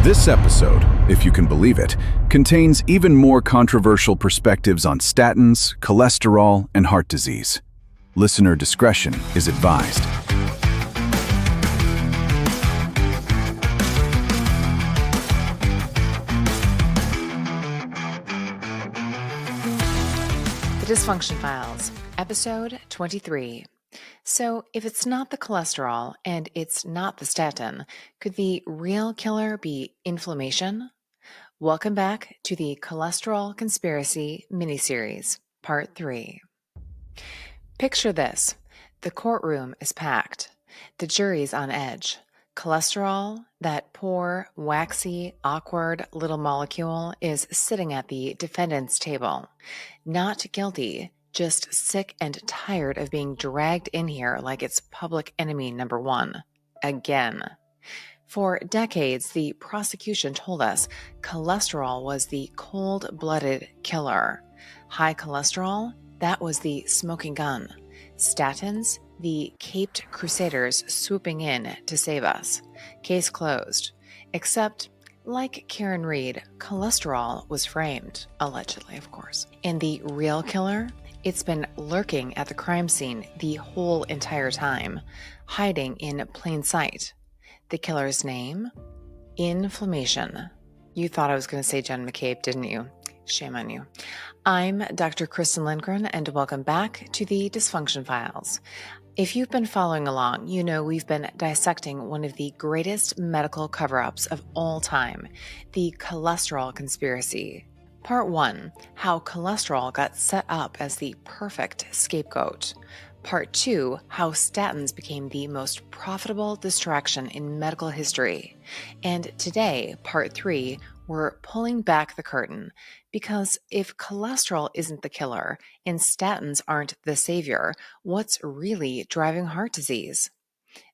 This episode, if you can believe it, contains even more controversial perspectives on statins, cholesterol, and heart disease. Listener discretion is advised. The Dysfunction Files, Episode 23. So, if it's not the cholesterol and it's not the statin, could the real killer be inflammation? Welcome back to the Cholesterol Conspiracy miniseries, Part 3. Picture this. The courtroom is packed. The jury's on edge. Cholesterol, that poor, waxy, awkward little molecule, is sitting at the defendant's table. Not guilty, just sick and tired of being dragged in here like it's public enemy number one. Again. For decades, the prosecution told us cholesterol was the cold-blooded killer. High cholesterol, that was the smoking gun. Statins, the caped crusaders swooping in to save us. Case closed. Except, like Karen Reed, cholesterol was framed, allegedly, of course. And the real killer? It's been lurking at the crime scene the whole entire time, hiding in plain sight. The killer's name? Inflammation. You thought I was going to say Jen McCabe, didn't you? Shame on you. I'm Dr. Kristen Lindgren, and welcome back to the Dysfunction Files. If you've been following along, you know we've been dissecting one of the greatest medical cover-ups of all time, the cholesterol conspiracy. Part 1, how cholesterol got set up as the perfect scapegoat. Part 2, how statins became the most profitable distraction in medical history. And today, Part 3, we're pulling back the curtain, because if cholesterol isn't the killer and statins aren't the savior, what's really driving heart disease?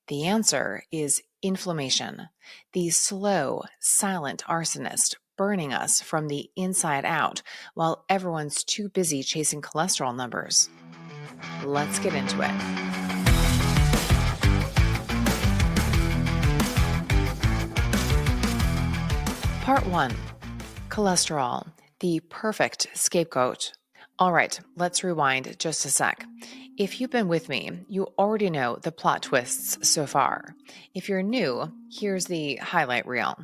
The answer is inflammation, the slow, silent arsonist burning us from the inside out while everyone's too busy chasing cholesterol numbers. Let's get into it. Part 1. Cholesterol, the perfect scapegoat. All right, let's rewind just a sec. If you've been with me, you already know the plot twists so far. If you're new, here's the highlight reel.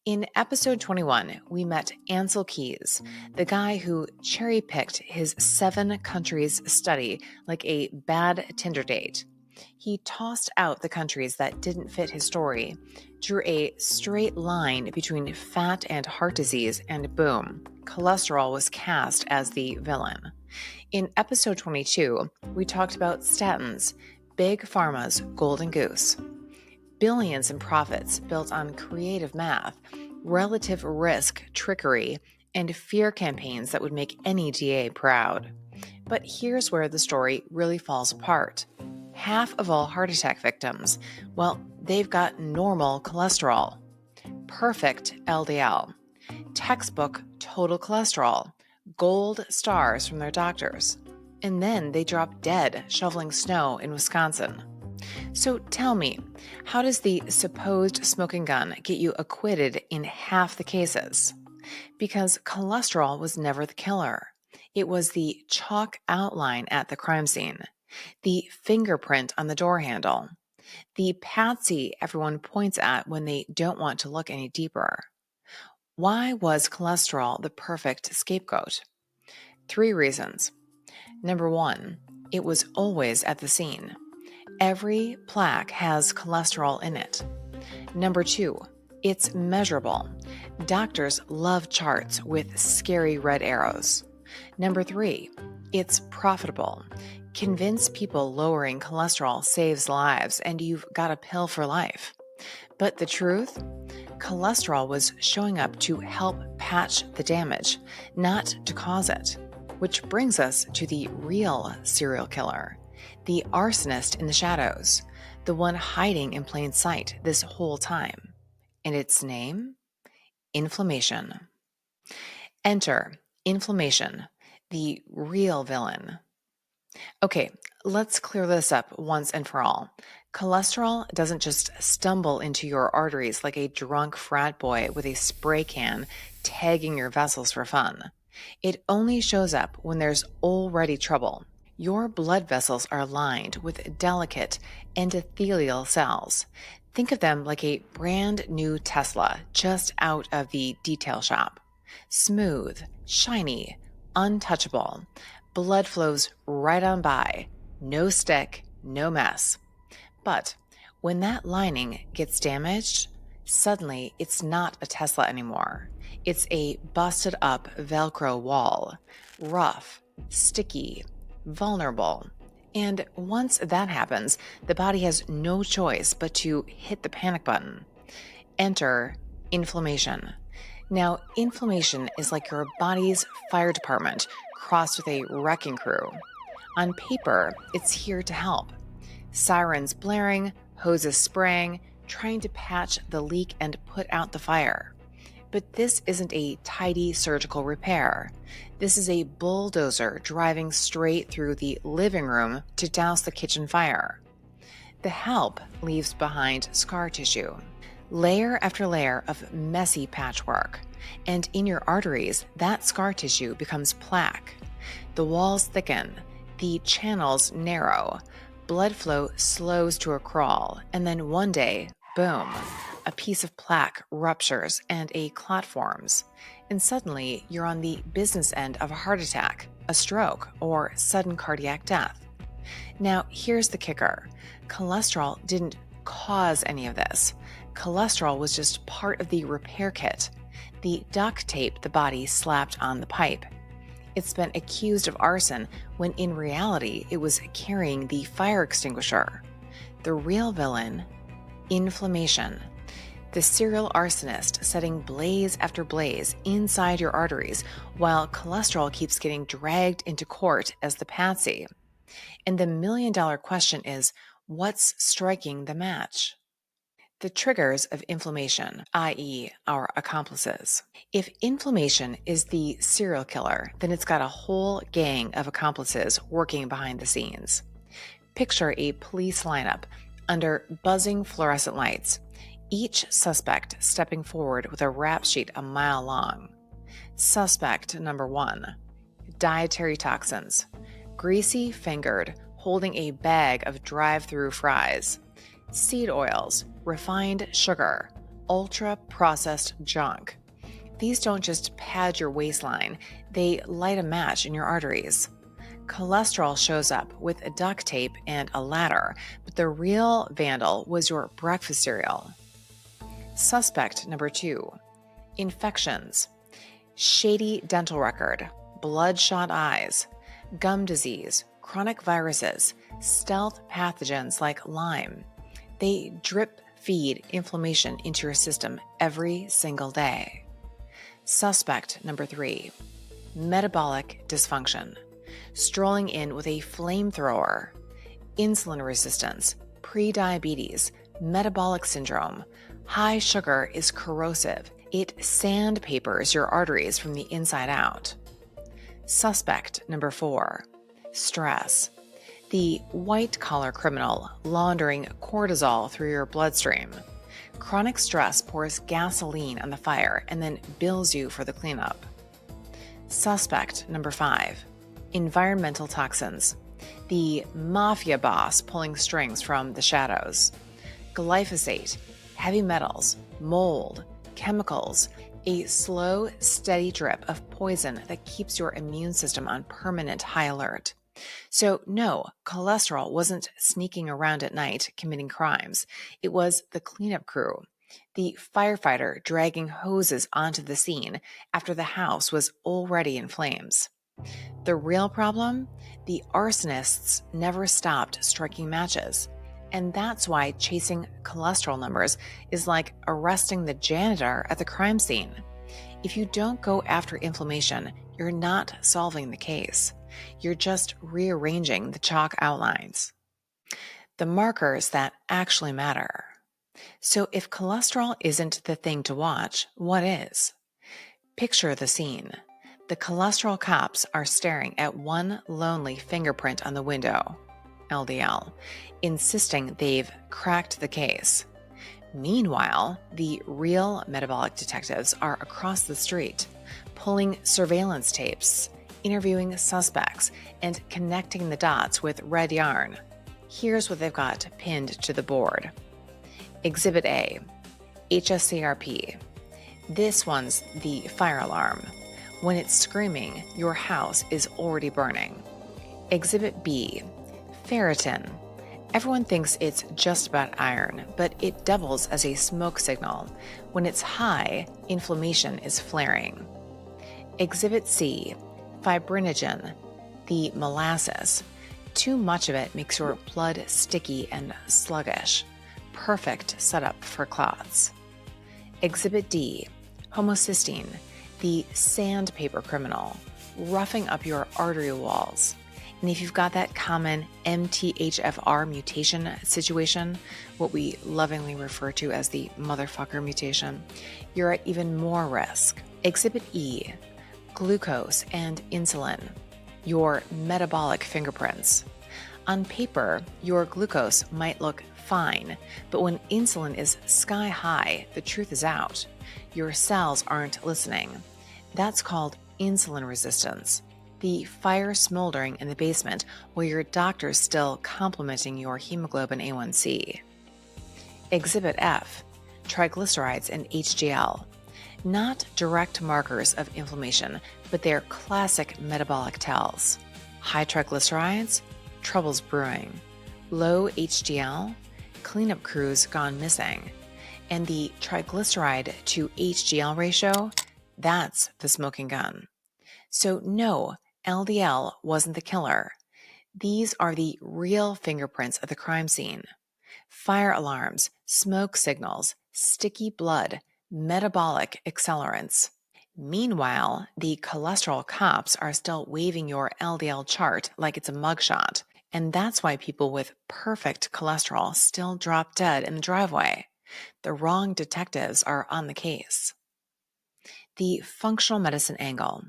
In episode 21, we met Ansel Keys, the guy who cherry-picked his 7 countries study like a bad Tinder date. He tossed out the countries that didn't fit his story, drew a straight line between fat and heart disease, and boom, cholesterol was cast as the villain. In episode 22, we talked about statins, Big Pharma's golden goose. Billions in profits built on creative math, relative risk trickery, and fear campaigns that would make any DA proud. But here's where the story really falls apart. Half of all heart attack victims, well, they've got normal cholesterol. Perfect LDL. Textbook total cholesterol. Gold stars from their doctors. And then they drop dead shoveling snow in Wisconsin. So tell me, how does the supposed smoking gun get you acquitted in half the cases? Because cholesterol was never the killer. It was the chalk outline at the crime scene, the fingerprint on the door handle, the patsy everyone points at when they don't want to look any deeper. Why was cholesterol the perfect scapegoat? 3 reasons. Number 1, it was always at the scene. Every plaque has cholesterol in it. Number 2, it's measurable. Doctors love charts with scary red arrows. Number 3, it's profitable. Convince people lowering cholesterol saves lives and you've got a pill for life. But the truth? Cholesterol was showing up to help patch the damage, not to cause it. Which brings us to the real serial killer. The arsonist in the shadows, the one hiding in plain sight this whole time. And its name? Inflammation. Enter inflammation, the real villain. Okay, let's clear this up once and for all. Cholesterol doesn't just stumble into your arteries like a drunk frat boy with a spray can tagging your vessels for fun. It only shows up when there's already trouble. Your blood vessels are lined with delicate endothelial cells. Think of them like a brand new Tesla just out of the detail shop. Smooth, shiny, untouchable. Blood flows right on by. No stick, no mess. But when that lining gets damaged, suddenly it's not a Tesla anymore. It's a busted up Velcro wall, rough, sticky, vulnerable. And once that happens, the body has no choice but to hit the panic button. Enter inflammation. Now, inflammation is like your body's fire department crossed with a wrecking crew. On paper, it's here to help. Sirens blaring, hoses spraying, trying to patch the leak and put out the fire. But this isn't a tidy surgical repair. This is a bulldozer driving straight through the living room to douse the kitchen fire. The help leaves behind scar tissue, layer after layer of messy patchwork. And in your arteries, that scar tissue becomes plaque. The walls thicken, the channels narrow, blood flow slows to a crawl, and then one day, boom, a piece of plaque ruptures and a clot forms. And suddenly, you're on the business end of a heart attack, a stroke, or sudden cardiac death. Now, here's the kicker. Cholesterol didn't cause any of this. Cholesterol was just part of the repair kit, the duct tape the body slapped on the pipe. It's been accused of arson when in reality it was carrying the fire extinguisher. The real villain, inflammation. The serial arsonist setting blaze after blaze inside your arteries while cholesterol keeps getting dragged into court as the patsy. And the million-dollar question is, what's striking the match? The triggers of inflammation, i.e., our accomplices. If inflammation is the serial killer, then it's got a whole gang of accomplices working behind the scenes. Picture a police lineup under buzzing fluorescent lights, each suspect stepping forward with a rap sheet a mile long. Suspect number 1, dietary toxins, greasy-fingered, holding a bag of drive-through fries, seed oils, refined sugar, ultra-processed junk. These don't just pad your waistline, they light a match in your arteries. Cholesterol shows up with a duct tape and a ladder, but the real vandal was your breakfast cereal. Suspect number 2, infections, shady dental record, bloodshot eyes, gum disease, chronic viruses, stealth pathogens like Lyme. They drip feed inflammation into your system every single day. Suspect number 3, metabolic dysfunction, strolling in with a flamethrower, insulin resistance, prediabetes, metabolic syndrome. High sugar is corrosive. It sandpapers your arteries from the inside out. Suspect number 4, stress, the white-collar criminal laundering cortisol through your bloodstream. Chronic stress pours gasoline on the fire and then bills you for the cleanup. Suspect number 5, environmental toxins, the mafia boss pulling strings from the shadows. Glyphosate, heavy metals, mold, chemicals, a slow, steady drip of poison that keeps your immune system on permanent high alert. So no, cholesterol wasn't sneaking around at night committing crimes. It was the cleanup crew, the firefighter dragging hoses onto the scene after the house was already in flames. The real problem? The arsonists never stopped striking matches. And that's why chasing cholesterol numbers is like arresting the janitor at the crime scene. If you don't go after inflammation, you're not solving the case. You're just rearranging the chalk outlines, the markers that actually matter. So if cholesterol isn't the thing to watch, what is? Picture the scene. The cholesterol cops are staring at one lonely fingerprint on the window. LDL, insisting they've cracked the case. Meanwhile, the real metabolic detectives are across the street, pulling surveillance tapes, interviewing suspects, and connecting the dots with red yarn. Here's what they've got pinned to the board. Exhibit A, hs-CRP. This one's the fire alarm. When it's screaming, your house is already burning. Exhibit B, ferritin. Everyone thinks it's just about iron, but it doubles as a smoke signal. When it's high, inflammation is flaring. Exhibit C, fibrinogen, the molasses. Too much of it makes your blood sticky and sluggish. Perfect setup for clots. Exhibit D, homocysteine, the sandpaper criminal, roughing up your artery walls. And if you've got that common MTHFR mutation situation, what we lovingly refer to as the motherfucker mutation, you're at even more risk. Exhibit E, glucose and insulin, your metabolic fingerprints. On paper, your glucose might look fine, but when insulin is sky high, the truth is out. Your cells aren't listening. That's called insulin resistance. The fire smoldering in the basement while your doctor's still complimenting your hemoglobin A1C. Exhibit F, triglycerides and HDL. Not direct markers of inflammation, but they're classic metabolic tells. High triglycerides, trouble's brewing. Low HDL, cleanup crews gone missing. And the triglyceride to HDL ratio, that's the smoking gun. So no, LDL wasn't the killer. These are the real fingerprints of the crime scene. Fire alarms, smoke signals, sticky blood, metabolic accelerants. Meanwhile, the cholesterol cops are still waving your LDL chart like it's a mugshot. And that's why people with perfect cholesterol still drop dead in the driveway. The wrong detectives are on the case. The functional medicine angle.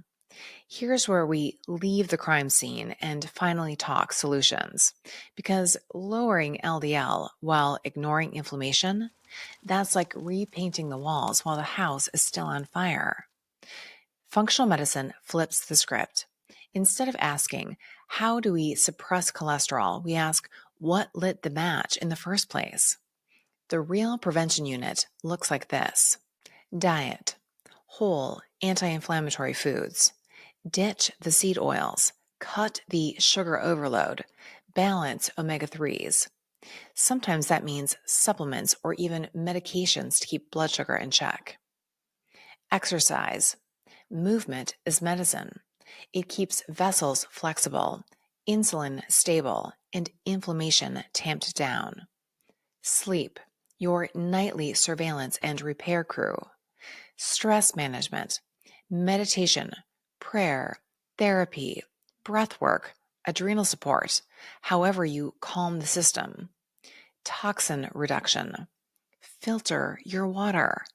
Here's where we leave the crime scene and finally talk solutions. Because lowering LDL while ignoring inflammation, that's like repainting the walls while the house is still on fire. Functional medicine flips the script. Instead of asking, how do we suppress cholesterol, we ask, what lit the match in the first place? The real prevention unit looks like this. Diet. Whole, anti-inflammatory foods. Ditch the seed oils. Cut the sugar overload. Balance omega-3s. Sometimes that means supplements or even medications to keep blood sugar in check. Exercise. Movement is medicine. It keeps vessels flexible, insulin stable, and inflammation tamped down. Sleep, your nightly surveillance and repair crew. Stress management, meditation, prayer, therapy, breath work, adrenal support, however you calm the system. Toxin reduction. Filter your water.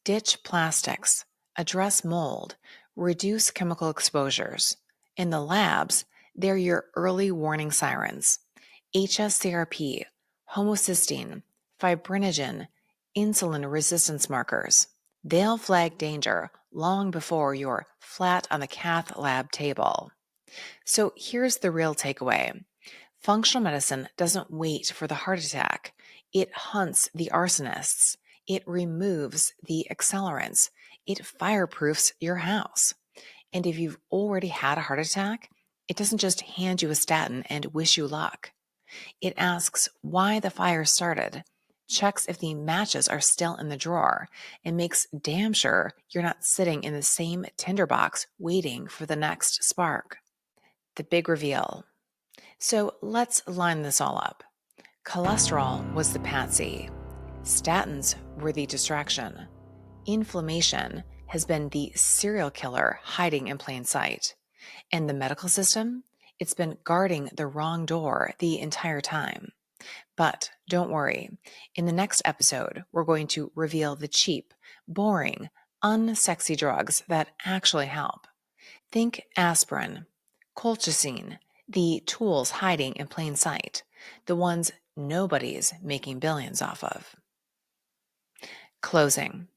Ditch plastics. Address mold. Reduce chemical exposures. In the labs, they're your early warning sirens. hs-CRP, homocysteine, fibrinogen, insulin resistance markers. They'll flag danger long before you're flat on the cath lab table. So here's the real takeaway. Functional medicine doesn't wait for the heart attack. It hunts the arsonists. It removes the accelerants. It fireproofs your house. And if you've already had a heart attack, it doesn't just hand you a statin and wish you luck. It asks why the fire started, checks if the matches are still in the drawer, and makes damn sure you're not sitting in the same tinderbox waiting for the next spark. The big reveal. So let's line this all up. Cholesterol was the patsy. Statins were the distraction. Inflammation has been the serial killer hiding in plain sight. And the medical system? It's been guarding the wrong door the entire time. But don't worry. In the next episode, we're going to reveal the cheap, boring, unsexy drugs that actually help. Think aspirin, colchicine, the tools hiding in plain sight. the ones nobody's making billions off of. Closing.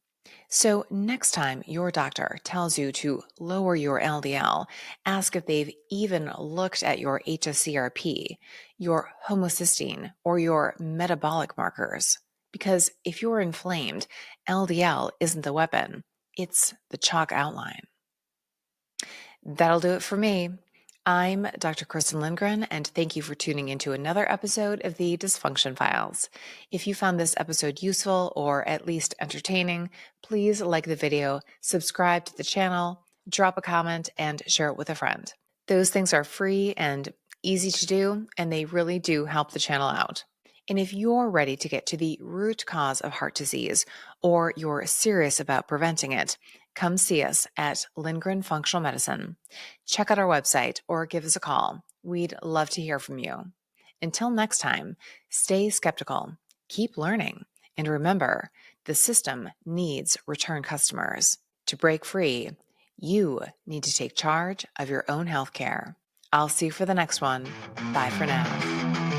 So, next time your doctor tells you to lower your LDL, ask if they've even looked at your hs-CRP, your homocysteine, or your metabolic markers. Because if you're inflamed, LDL isn't the weapon, it's the chalk outline. That'll do it for me. I'm Dr. Kristen Lindgren, and thank you for tuning into another episode of the Dysfunction Files. If you found this episode useful or at least entertaining, please like the video, subscribe to the channel, drop a comment, and share it with a friend. Those things are free and easy to do, and they really do help the channel out. And if you're ready to get to the root cause of heart disease, or you're serious about preventing it, come see us at Lindgren Functional Medicine. Check out our website or give us a call. We'd love to hear from you. Until next time, stay skeptical, keep learning, and remember, the system needs return customers. To break free, you need to take charge of your own healthcare. I'll see you for the next one. Bye for now.